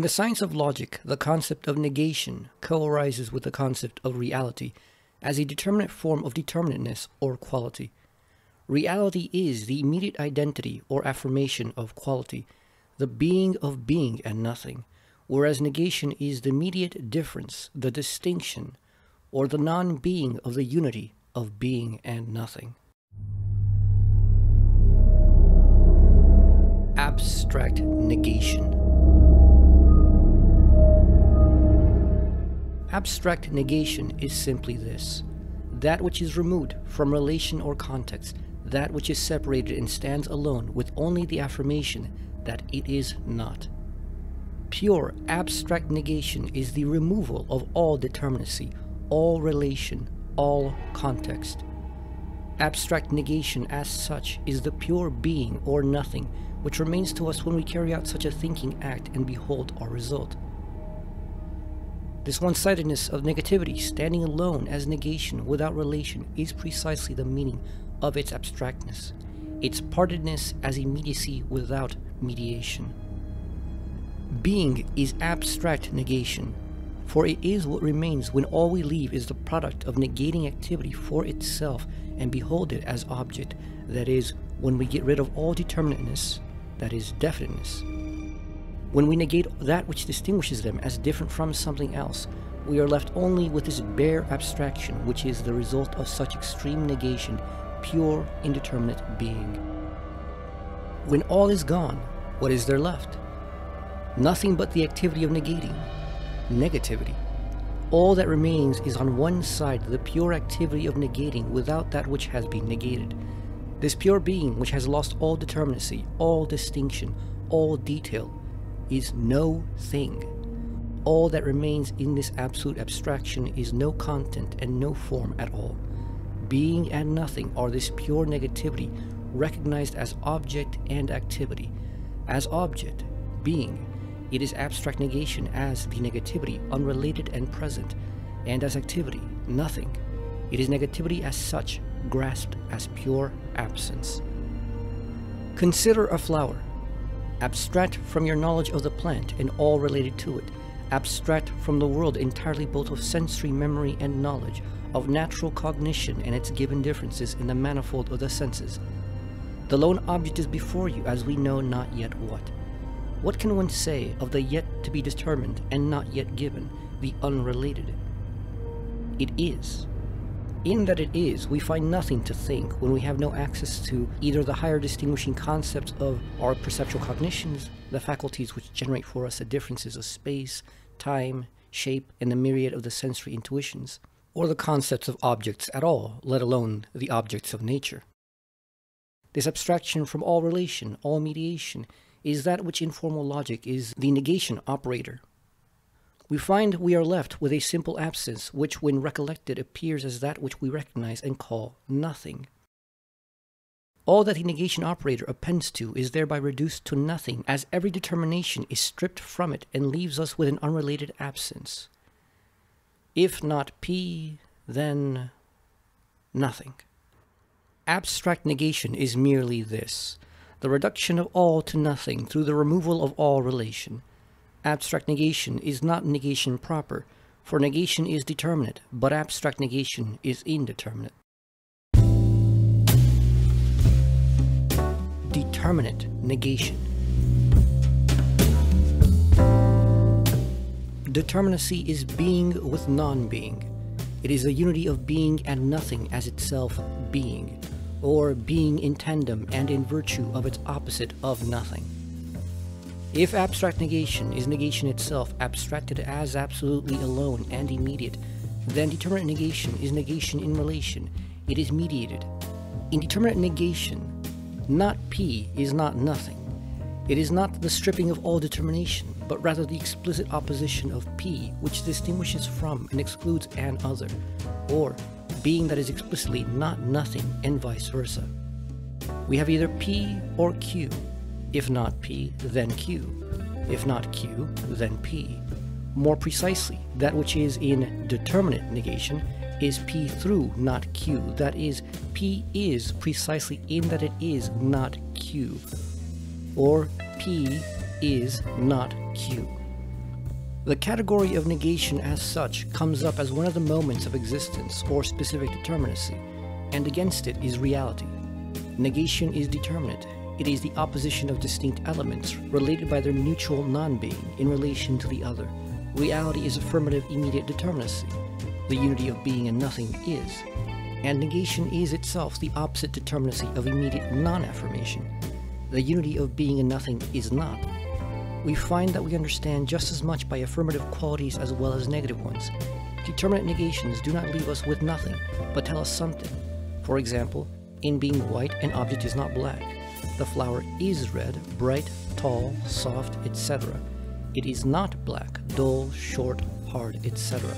the science of logic, the concept of negation co-arises with the concept of reality as a determinate form of determinateness or quality. Reality is the immediate identity or affirmation of quality, the being of being and nothing, whereas negation is the immediate difference, the distinction, or the non-being of the unity of being and nothing. Abstract negation. Abstract negation is simply this: that which is removed from relation or context, that which is separated and stands alone with only the affirmation that it is not. Pure abstract negation is the removal of all determinacy, all relation, all context. Abstract negation as such is the pure being or nothing which remains to us when we carry out such a thinking act and behold our result. This one-sidedness of negativity, standing alone as negation without relation, is precisely the meaning of its abstractness, its partedness as immediacy without mediation. Being is abstract negation, for it is what remains when all we leave is the product of negating activity for itself and behold it as object, that is, when we get rid of all determinateness, that is, definiteness. When we negate that which distinguishes them as different from something else, we are left only with this bare abstraction, which is the result of such extreme negation, pure, indeterminate being. When all is gone, what is there left? Nothing but the activity of negating, negativity. All that remains is on one side the pure activity of negating without that which has been negated. This pure being, which has lost all determinacy, all distinction, all detail, is no thing. All that remains in this absolute abstraction is no content and no form at all. Being and nothing are this pure negativity, recognized as object and activity. As object, being, it is abstract negation as the negativity, unrelated and present, and as activity, nothing. It is negativity as such, grasped as pure absence. Consider a flower. Abstract from your knowledge of the plant and all related to it. Abstract from the world entirely, both of sensory memory and knowledge, of natural cognition and its given differences in the manifold of the senses. The lone object is before you as we know not yet what. What can one say of the yet to be determined and not yet given, the unrelated? It is. In that it is, we find nothing to think when we have no access to either the higher distinguishing concepts of our perceptual cognitions, the faculties which generate for us the differences of space, time, shape, and the myriad of the sensory intuitions, or the concepts of objects at all, let alone the objects of nature. This abstraction from all relation, all mediation, is that which in formal logic is the negation operator. We find we are left with a simple absence, which when recollected appears as that which we recognize and call nothing. All that the negation operator appends to is thereby reduced to nothing, as every determination is stripped from it and leaves us with an unrelated absence. If not P, then nothing. Abstract negation is merely this: the reduction of all to nothing through the removal of all relation. Abstract negation is not negation proper, for negation is determinate, but abstract negation is indeterminate. Determinate negation. Determinacy is being with non-being. It is the unity of being and nothing as itself being, or being in tandem and in virtue of its opposite of nothing. If abstract negation is negation itself, abstracted as absolutely alone and immediate, then determinate negation is negation in relation. It is mediated. In determinate negation, not P is not nothing. It is not the stripping of all determination, but rather the explicit opposition of P, which distinguishes from and excludes an other, or being that is explicitly not nothing and vice versa. We have either P or Q. If not P, then Q. If not Q, then P. More precisely, that which is in determinate negation is P through not Q. That is, P is precisely in that it is not Q. Or P is not Q. The category of negation as such comes up as one of the moments of existence or specific determinacy, and against it is reality. Negation is determinate. It is the opposition of distinct elements related by their mutual non-being in relation to the other. Reality is affirmative immediate determinacy. The unity of being and nothing is. And negation is itself the opposite determinacy of immediate non-affirmation. The unity of being and nothing is not. We find that we understand just as much by affirmative qualities as well as negative ones. Determinate negations do not leave us with nothing, but tell us something. For example, in being white, an object is not black. The flower is red, bright, tall, soft, etc. It is not black, dull, short, hard, etc.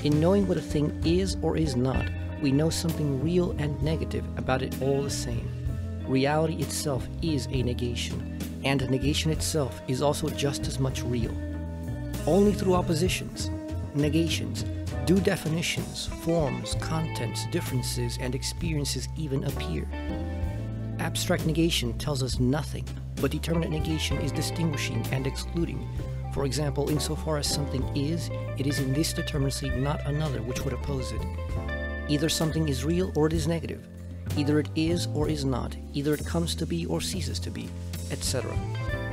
In knowing what a thing is or is not, we know something real and negative about it all the same. Reality itself is a negation, and negation itself is also just as much real. Only through oppositions, negations, do definitions, forms, contents, differences, and experiences even appear. Abstract negation tells us nothing, but determinate negation is distinguishing and excluding. For example, insofar as something is, it is in this determinacy not another which would oppose it. Either something is real or it is negative. Either it is or is not. Either it comes to be or ceases to be, etc.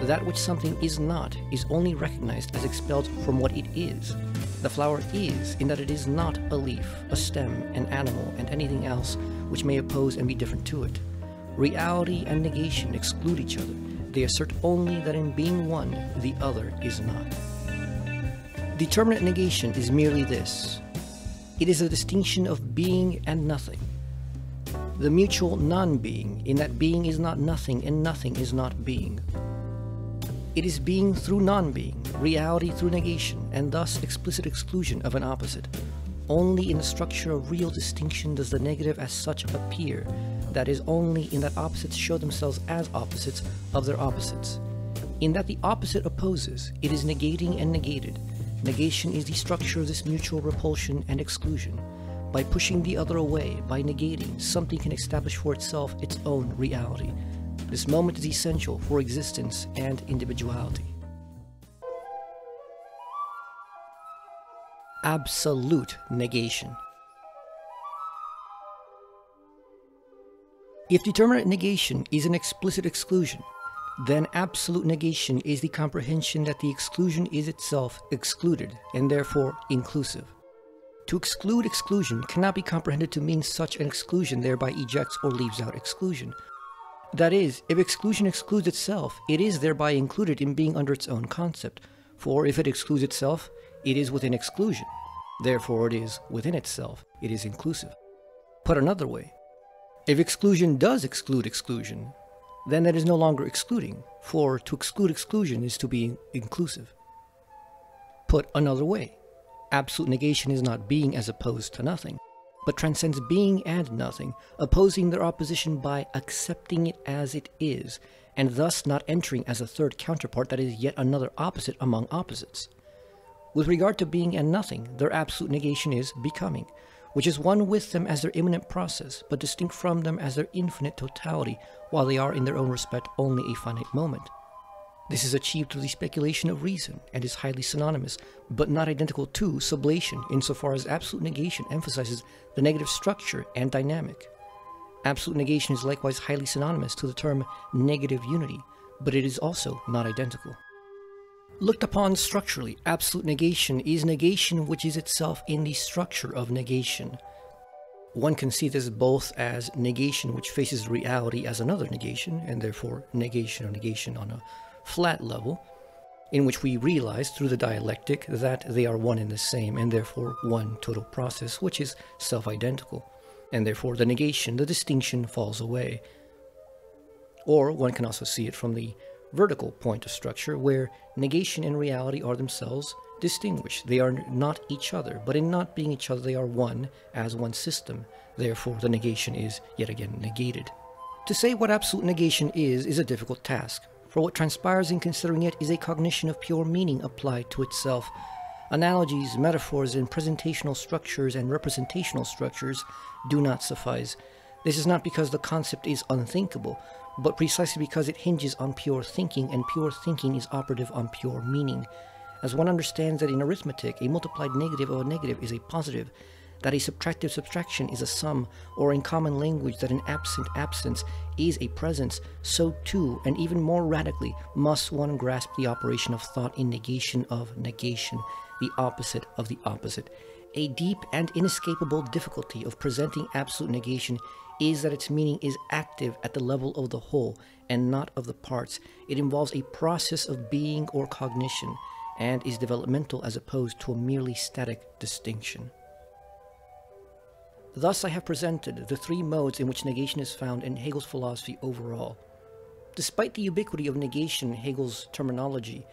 That which something is not is only recognized as expelled from what it is. The flower is in that it is not a leaf, a stem, an animal, and anything else which may oppose and be different to it. Reality and negation exclude each other. They assert only that in being one, the other is not. Determinate negation is merely this. It is a distinction of being and nothing. The mutual non-being, in that being is not nothing and nothing is not being. It is being through non-being, reality through negation, and thus explicit exclusion of an opposite. Only in the structure of real distinction does the negative as such appear. That is, only in that opposites show themselves as opposites of their opposites. In that the opposite opposes, it is negating and negated. Negation is the structure of this mutual repulsion and exclusion. By pushing the other away, by negating, something can establish for itself its own reality. This moment is essential for existence and individuality. Absolute negation. If determinate negation is an explicit exclusion, then absolute negation is the comprehension that the exclusion is itself excluded, and therefore inclusive. To exclude exclusion cannot be comprehended to mean such an exclusion thereby ejects or leaves out exclusion. That is, if exclusion excludes itself, it is thereby included in being under its own concept, for if it excludes itself, it is within exclusion. Therefore it is within itself, it is inclusive. Put another way, if exclusion does exclude exclusion, then that is no longer excluding, for to exclude exclusion is to be inclusive. Put another way, absolute negation is not being as opposed to nothing, but transcends being and nothing, opposing their opposition by accepting it as it is, and thus not entering as a third counterpart that is yet another opposite among opposites. With regard to being and nothing, their absolute negation is becoming, which is one with them as their immanent process, but distinct from them as their infinite totality, while they are in their own respect only a finite moment. This is achieved through the speculation of reason, and is highly synonymous, but not identical to, sublation, insofar as absolute negation emphasizes the negative structure and dynamic. Absolute negation is likewise highly synonymous to the term negative unity, but it is also not identical. Looked upon structurally, absolute negation is negation which is itself in the structure of negation. One can see this both as negation which faces reality as another negation, and therefore negation or negation on a flat level, in which we realize through the dialectic that they are one and the same, and therefore one total process which is self-identical, and therefore the negation, the distinction, falls away. Or one can also see it from the vertical point of structure, where negation and reality are themselves distinguished. They are not each other, but in not being each other they are one as one system. Therefore the negation is yet again negated. To say what absolute negation is a difficult task, for what transpires in considering it is a cognition of pure meaning applied to itself. Analogies, metaphors, and presentational structures and representational structures do not suffice. This is not because the concept is unthinkable, but precisely because it hinges on pure thinking, and pure thinking is operative on pure meaning. As one understands that in arithmetic, a multiplied negative of a negative is a positive, that a subtractive subtraction is a sum, or in common language that an absent absence is a presence, so too, and even more radically, must one grasp the operation of thought in negation of negation, the opposite of the opposite. A deep and inescapable difficulty of presenting absolute negation is that its meaning is active at the level of the whole and not of the parts. It involves a process of being or cognition, and is developmental as opposed to a merely static distinction. Thus I have presented the three modes in which negation is found in Hegel's philosophy overall. Despite the ubiquity of negation in Hegel's terminology,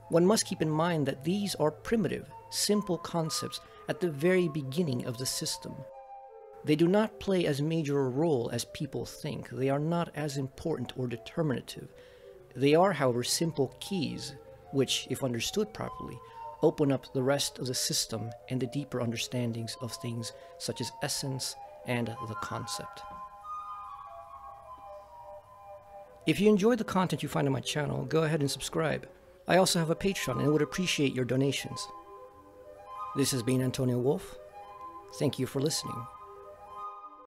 one must keep in mind that these are primitive, simple concepts at the very beginning of the system. They do not play as major a role as people think. They are not as important or determinative. They are, however, simple keys, which, if understood properly, open up the rest of the system and the deeper understandings of things such as essence and the concept. If you enjoy the content you find on my channel, go ahead and subscribe. I also have a Patreon and would appreciate your donations. This has been Antonio Wolf. Thank you for listening.